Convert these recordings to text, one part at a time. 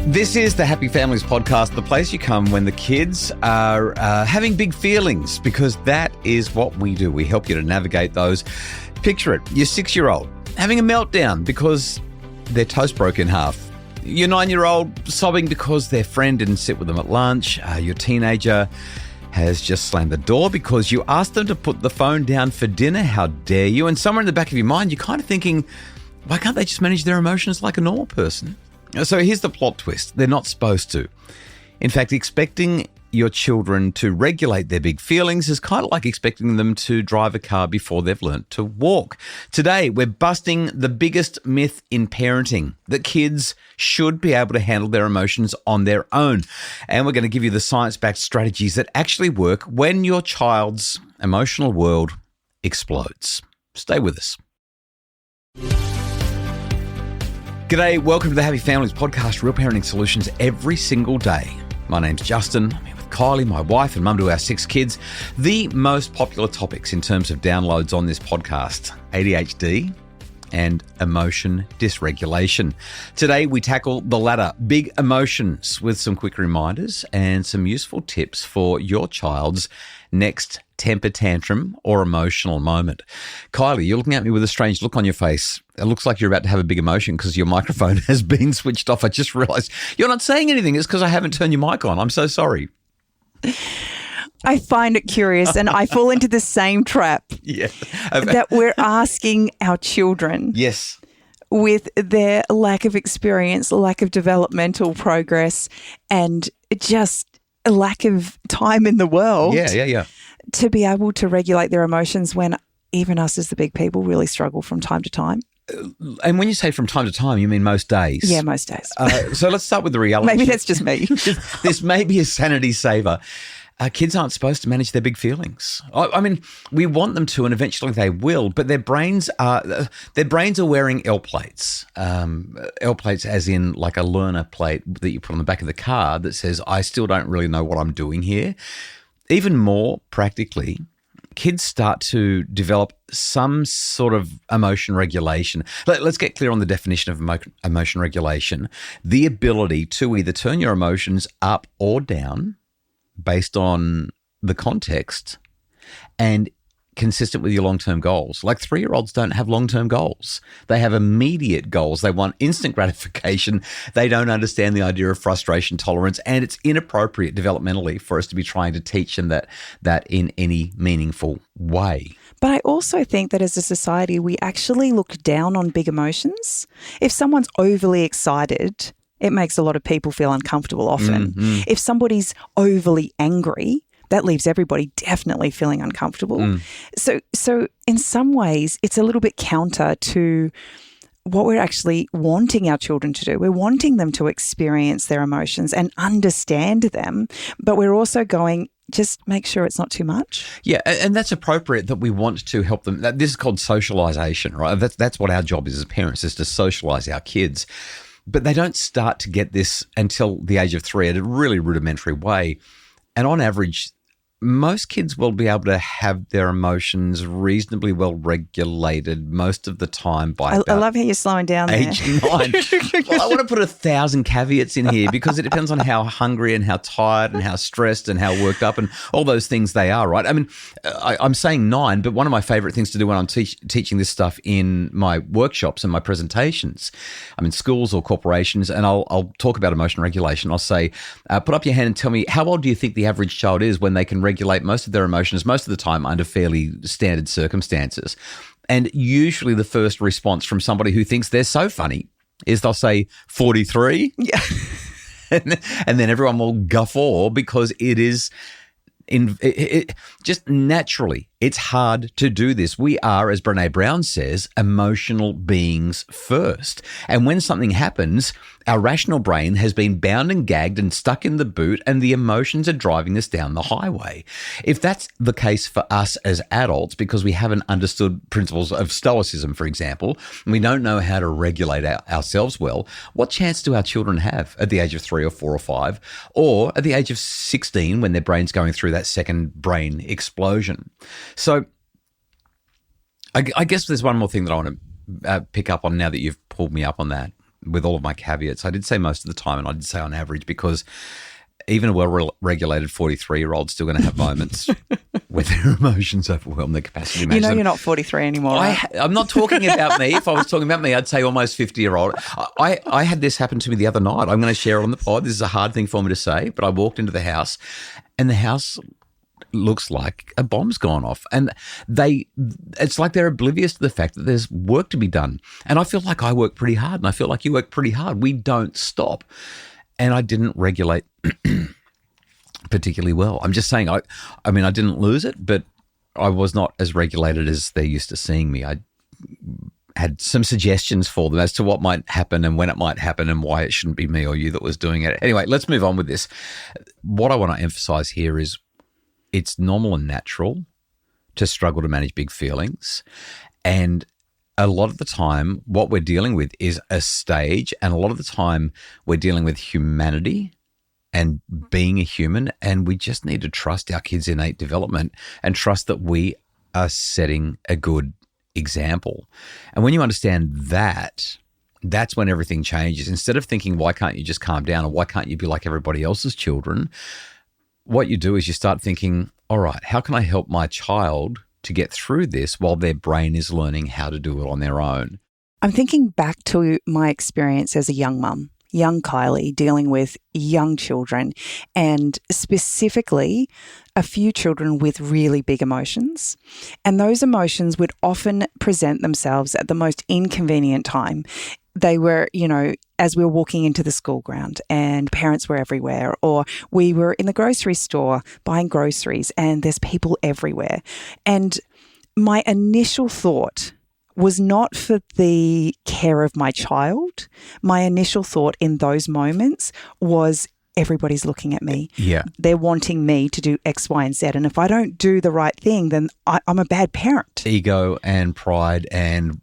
This is the Happy Families podcast, the place you come when the kids are having big feelings, because that is what we do. We help you to navigate those. Picture it, your 6-year-old having a meltdown because their toast broke in half. Your 9-year-old sobbing because their friend didn't sit with them at lunch. Your teenager has just slammed the door because you asked them to put the phone down for dinner. How dare you? And somewhere in the back of your mind, you're kind of thinking, why can't they just manage their emotions like a normal person? So here's the plot twist. They're not supposed to. In fact, expecting your children to regulate their big feelings is kind of like expecting them to drive a car before they've learnt to walk. Today, we're busting the biggest myth in parenting, that kids should be able to handle their emotions on their own. And we're going to give you the science-backed strategies that actually work when your child's emotional world explodes. Stay with us. G'day, welcome to the Happy Families podcast, real parenting solutions every single day. My name's Justin. I'm here with Kylie, my wife and mum to our 6 kids. The most popular topics in terms of downloads on this podcast, ADHD and emotion dysregulation. Today we tackle the latter, big emotions, with some quick reminders and some useful tips for your child's next temper tantrum or emotional moment. Kylie, you're looking at me with a strange look on your face. It looks like you're about to have a big emotion because your microphone has been switched off. I just realised you're not saying anything. It's because I haven't turned your mic on. I'm so sorry. I find it curious, and I fall into the same trap that we're asking our children. Yes. With their lack of experience, lack of developmental progress, and just a lack of time in the world. To be able to regulate their emotions when even us as the big people really struggle from time to time. And when you say from time to time, you mean most days? Yeah, most days. So let's start with the reality. Maybe that's just me. This may be a sanity saver. Kids aren't supposed to manage their big feelings. I mean, we want them to, and eventually they will. But their brains are wearing L plates. L plates, as in like a learner plate that you put on the back of the car that says, "I still don't really know what I'm doing here." Even more practically, kids start to develop some sort of emotion regulation. Let's get clear on the definition of emotion regulation: the ability to either turn your emotions up or down based on the context and consistent with your long-term goals. Like 3-year-olds don't have long-term goals. They have immediate goals. They want instant gratification. They don't understand the idea of frustration tolerance, and it's inappropriate developmentally for us to be trying to teach them that in any meaningful way. But I also think that as a society, we actually look down on big emotions. If someone's overly excited, it makes a lot of people feel uncomfortable often. Mm-hmm. If somebody's overly angry, that leaves everybody definitely feeling uncomfortable. So in some ways, it's a little bit counter to what we're actually wanting our children to do. We're wanting them to experience their emotions and understand them, but we're also going, just make sure it's not too much. Yeah, and that's appropriate that we want to help them. This is called socialization, right? That's what our job is as parents, is to socialize our kids. But they don't start to get this until the age of 3 in a really rudimentary way. And on average, most kids will be able to have their emotions reasonably well regulated most of the time by I love how you're slowing down there. Age 9. Well, I want to put 1,000 caveats in here because it depends on how hungry and how tired and how stressed and how worked up and all those things they are, right? I mean, I'm saying 9, but one of my favorite things to do when I'm teaching this stuff in my workshops and my presentations, I'm in schools or corporations, and I'll talk about emotion regulation. I'll say, put up your hand and tell me, how old do you think the average child is when they can regulate most of their emotions, most of the time under fairly standard circumstances? And usually the first response from somebody who thinks they're so funny is they'll say 43. Yeah. and then everyone will guffaw because it is just naturally, it's hard to do this. We are, as Brené Brown says, emotional beings first. And when something happens, our rational brain has been bound and gagged and stuck in the boot, and the emotions are driving us down the highway. If that's the case for us as adults, because we haven't understood principles of stoicism, for example, and we don't know how to regulate ourselves well, what chance do our children have at the age of 3 or 4 or 5, or at the age of 16 when their brain's going through that second brain explosion? So I guess there's one more thing that I want to pick up on now that you've pulled me up on that. with all of my caveats. I did say most of the time, and I did say on average, because even a well-regulated 43-year-old is still going to have moments where their emotions overwhelm their capacity to manage them. You're not 43 anymore, right? I'm not talking about me. If I was talking about me, I'd say almost 50-year-old. I had this happen to me the other night. I'm going to share it on the pod. This is a hard thing for me to say, but I walked into the house and the house looks like a bomb's gone off. And it's like they're oblivious to the fact that there's work to be done. And I feel like I work pretty hard, and I feel like you work pretty hard. We don't stop. And I didn't regulate particularly well. I'm just saying, I didn't lose it, but I was not as regulated as they're used to seeing me. I had some suggestions for them as to what might happen and when it might happen and why it shouldn't be me or you that was doing it. Anyway, let's move on with this. What I want to emphasize here is it's normal and natural to struggle to manage big feelings. And a lot of the time, what we're dealing with is a stage, and a lot of the time we're dealing with humanity and being a human, and we just need to trust our kids' innate development and trust that we are setting a good example. And when you understand that, that's when everything changes. Instead of thinking, why can't you just calm down, or why can't you be like everybody else's children, what you do is you start thinking, all right, how can I help my child to get through this while their brain is learning how to do it on their own? I'm thinking back to my experience as a young mum, young Kylie, dealing with young children, and specifically a few children with really big emotions. And those emotions would often present themselves at the most inconvenient time. They were, as we were walking into the school ground and parents were everywhere, or we were in the grocery store buying groceries and there's people everywhere. And my initial thought was not for the care of my child. My initial thought in those moments was, everybody's looking at me. Yeah. They're wanting me to do X, Y, and Z. And if I don't do the right thing, then I'm a bad parent. Ego and pride and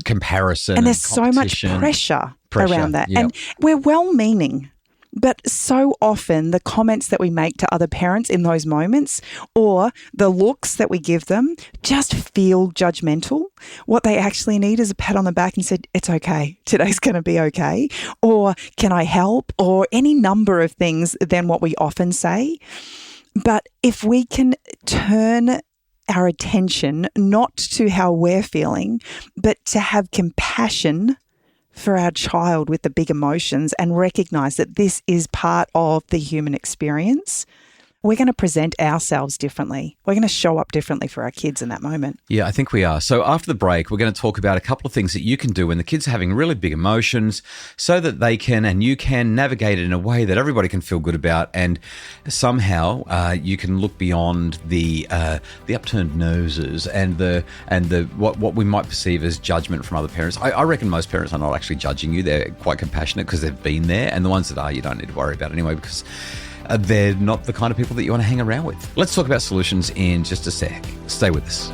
comparison. And there's so much pressure around that. Yep. And we're well-meaning. But so often the comments that we make to other parents in those moments, or the looks that we give them, just feel judgmental. What they actually need is a pat on the back and said, it's okay, today's going to be okay, or can I help, or any number of things than what we often say. But if we can turn our attention not to how we're feeling, but to have compassion for our child with the big emotions and recognize that this is part of the human experience, we're going to present ourselves differently. We're going to show up differently for our kids in that moment. Yeah, I think we are. So after the break, we're going to talk about a couple of things that you can do when the kids are having really big emotions so that they can and you can navigate it in a way that everybody can feel good about, and somehow you can look beyond the upturned noses and the what we might perceive as judgment from other parents. I reckon most parents are not actually judging you. They're quite compassionate because they've been there, and the ones that are, you don't need to worry about anyway, because they're not the kind of people that you want to hang around with. Let's talk about solutions in just a sec. Stay with us.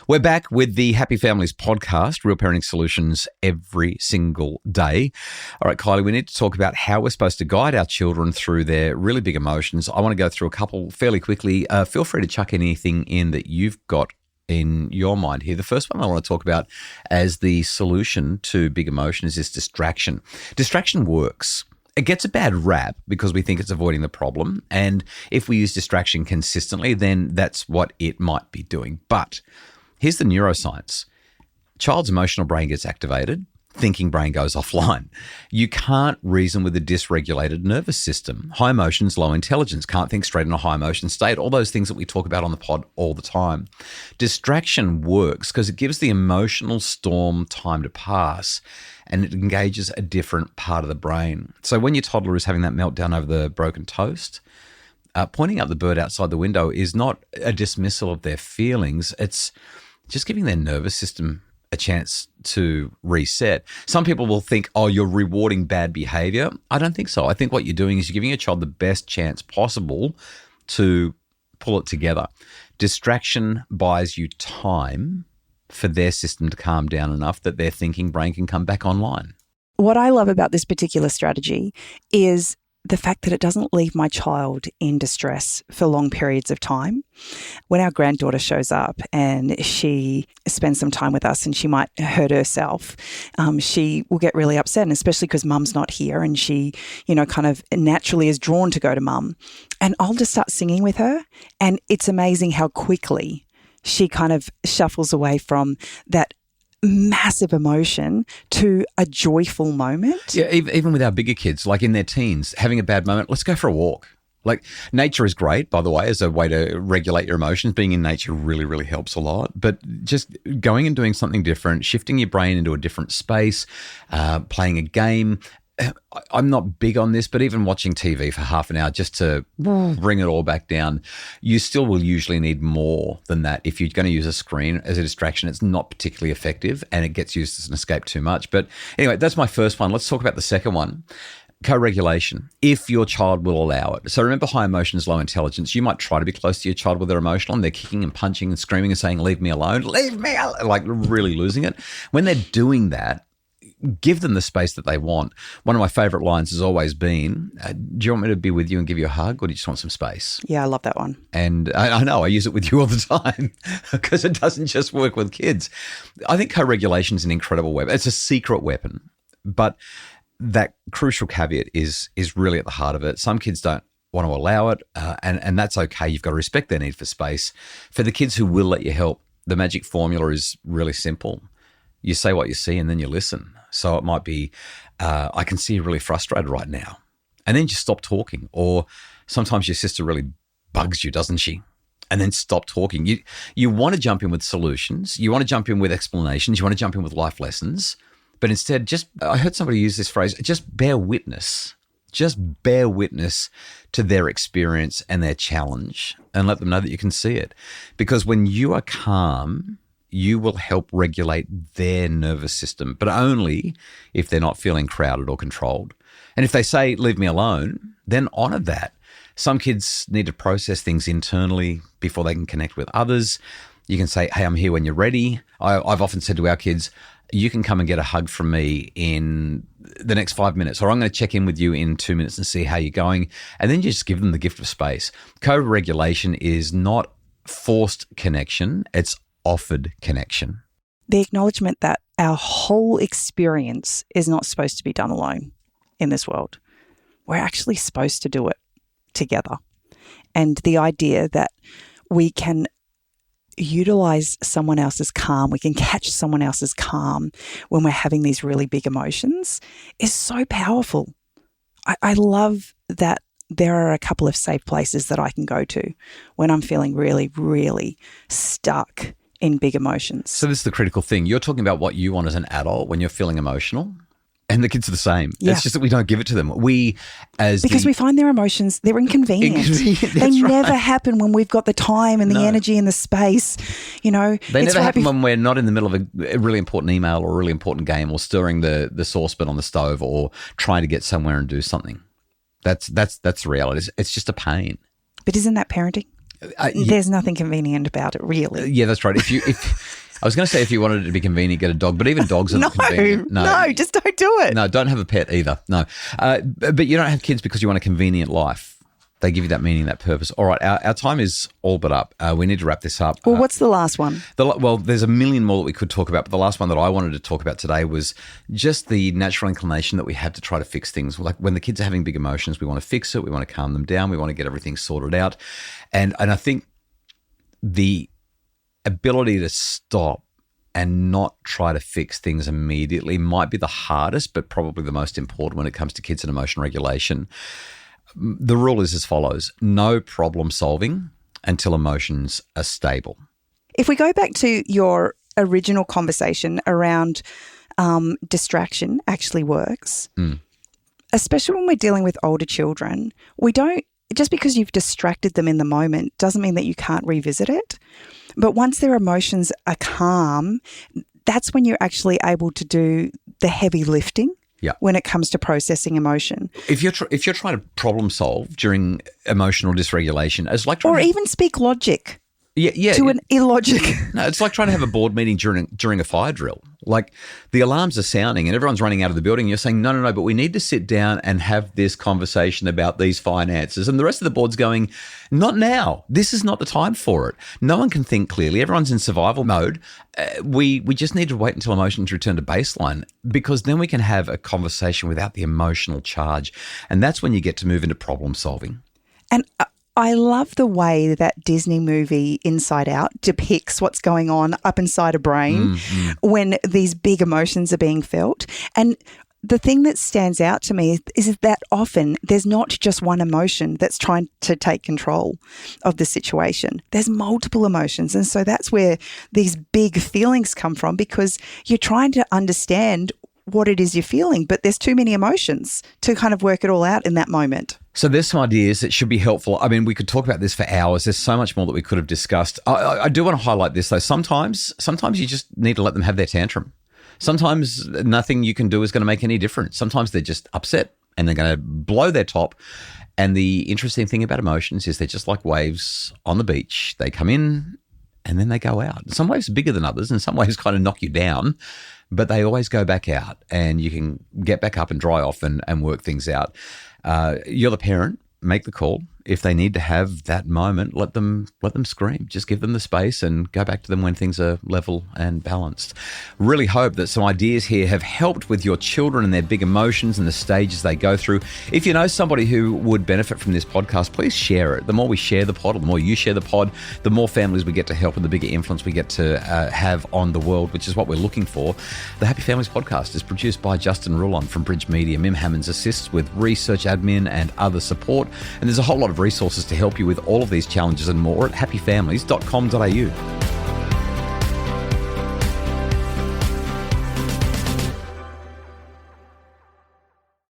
We're back with the Happy Families podcast, Real Parenting Solutions every single day. All right, Kylie, we need to talk about how we're supposed to guide our children through their really big emotions. I want to go through a couple fairly quickly. Feel free to chuck anything in that you've got in your mind here. The first one I want to talk about as the solution to big emotions is distraction. Distraction works. It gets a bad rap because we think it's avoiding the problem. And if we use distraction consistently, then that's what it might be doing. But here's the neuroscience. Child's emotional brain gets activated. Thinking brain goes offline. You can't reason with a dysregulated nervous system. High emotions, low intelligence. Can't think straight in a high emotion state. All those things that we talk about on the pod all the time. Distraction works because it gives the emotional storm time to pass, and it engages a different part of the brain. So when your toddler is having that meltdown over the broken toast, pointing out the bird outside the window is not a dismissal of their feelings. It's just giving their nervous system a chance to reset. Some people will think, oh, you're rewarding bad behavior. I don't think so. I think what you're doing is you're giving your child the best chance possible to pull it together. Distraction buys you time for their system to calm down enough that their thinking brain can come back online. What I love about this particular strategy is the fact that it doesn't leave my child in distress for long periods of time. When our granddaughter shows up and she spends some time with us and she might hurt herself, she will get really upset, and especially because mum's not here and she, kind of naturally is drawn to go to mum. And I'll just start singing with her, and it's amazing how quickly she kind of shuffles away from that massive emotion to a joyful moment. Yeah, even with our bigger kids, like in their teens, having a bad moment, let's go for a walk. Like, nature is great, by the way, as a way to regulate your emotions. Being in nature really, really helps a lot. But just going and doing something different, shifting your brain into a different space, playing a game. I'm not big on this, but even watching TV for half an hour just to bring it all back down, you still will usually need more than that. If you're going to use a screen as a distraction, it's not particularly effective and it gets used as an escape too much. But anyway, that's my first one. Let's talk about the second one. Co-regulation, if your child will allow it. So remember, high emotions, low intelligence. You might try to be close to your child when they're emotional and they're kicking and punching and screaming and saying, leave me alone, like really losing it. When they're doing that, give them the space that they want. One of my favorite lines has always been, do you want me to be with you and give you a hug, or do you just want some space? Yeah, I love that one. And I know I use it with you all the time because it doesn't just work with kids. I think co-regulation is an incredible weapon. It's a secret weapon, but that crucial caveat is really at the heart of it. Some kids don't want to allow it, and that's okay. You've got to respect their need for space. For the kids who will let you help, the magic formula is really simple. You say what you see and then you listen. So it might be, I can see you're really frustrated right now. And then just stop talking. Or sometimes your sister really bugs you, doesn't she? And then stop talking. You want to jump in with solutions. You want to jump in with explanations. You want to jump in with life lessons. But instead, I heard somebody use this phrase, just bear witness. Just bear witness to their experience and their challenge and let them know that you can see it. Because when you are calm, you will help regulate their nervous system, but only if they're not feeling crowded or controlled. And if they say, leave me alone, then honor that. Some kids need to process things internally before they can connect with others. You can say, hey, I'm here when you're ready. I've often said to our kids, you can come and get a hug from me in the next 5 minutes, or I'm going to check in with you in 2 minutes and see how you're going. And then you just give them the gift of space. Co-regulation is not forced connection. It's offered connection. The acknowledgement that our whole experience is not supposed to be done alone in this world. We're actually supposed to do it together. And the idea that we can utilize someone else's calm, we can catch someone else's calm when we're having these really big emotions is so powerful. I love that there are a couple of safe places that I can go to when I'm feeling really, really stuck in big emotions. So this is the critical thing. You're talking about what you want as an adult when you're feeling emotional, and the kids are the same. Yeah. It's just that we don't give it to them. We find their emotions, they're inconvenient. They never happen when we've got the time and the energy and the space. They never happen when we're not in the middle of a really important email or a really important game, or stirring the saucepan on the stove, or trying to get somewhere and do something. That's the reality. It's just a pain. But isn't that parenting? There's nothing convenient about it, really. Yeah, that's right. If I was going to say, if you wanted it to be convenient, get a dog, but even dogs are not convenient. No, just don't do it. No, don't have a pet either. No, but you don't have kids because you want a convenient life. They give you that meaning, that purpose. All right, our time is all but up. We need to wrap this up. Well, what's the last one? Well, there's a million more that we could talk about, but the last one that I wanted to talk about today was just the natural inclination that we have to try to fix things. Like when the kids are having big emotions, we want to fix it, we want to calm them down, we want to get everything sorted out. And I think the ability to stop and not try to fix things immediately might be the hardest, but probably the most important when it comes to kids and emotion regulation. The rule is as follows: no problem solving until emotions are stable. If we go back to your original conversation around distraction actually works, especially when we're dealing with older children, just because you've distracted them in the moment doesn't mean that you can't revisit it. But once their emotions are calm, that's when you're actually able to do the heavy lifting. Yeah. When it comes to processing emotion. If you're trying to problem solve during emotional dysregulation, it's like even speak logic. Yeah. To an illogic. No, it's like trying to have a board meeting during a fire drill. Like the alarms are sounding and everyone's running out of the building. You're saying, no, but we need to sit down and have this conversation about these finances. And the rest of the board's going, not now. This is not the time for it. No one can think clearly. Everyone's in survival mode. We just need to wait until emotions return to baseline, because then we can have a conversation without the emotional charge. And that's when you get to move into problem solving. And I love the way that Disney movie Inside Out depicts what's going on up inside a brain when these big emotions are being felt. And the thing that stands out to me is that often there's not just one emotion that's trying to take control of the situation. There's multiple emotions. And so that's where these big feelings come from, because you're trying to understand what it is you're feeling, but there's too many emotions to kind of work it all out in that moment. So there's some ideas that should be helpful. I mean, we could talk about this for hours. There's so much more that we could have discussed. I do want to highlight this though. Sometimes you just need to let them have their tantrum. Sometimes nothing you can do is going to make any difference. Sometimes they're just upset and they're going to blow their top. And the interesting thing about emotions is they're just like waves on the beach. They come in and then they go out. Some waves are bigger than others and some waves kind of knock you down, but they always go back out and you can get back up and dry off and work things out. You're the parent, make the call. If they need to have that moment, let them scream. Just give them the space and go back to them when things are level and balanced. Really hope that some ideas here have helped with your children and their big emotions and the stages they go through. If you know somebody who would benefit from this podcast, please share it. The more we share the pod, or the more you share the pod, the more families we get to help and the bigger influence we get to have on the world, which is what we're looking for. The Happy Families podcast is produced by Justin Rulon from Bridge Media. Mim Hammonds assists with research, admin and other support. And there's a whole lot of resources to help you with all of these challenges and more at happyfamilies.com.au.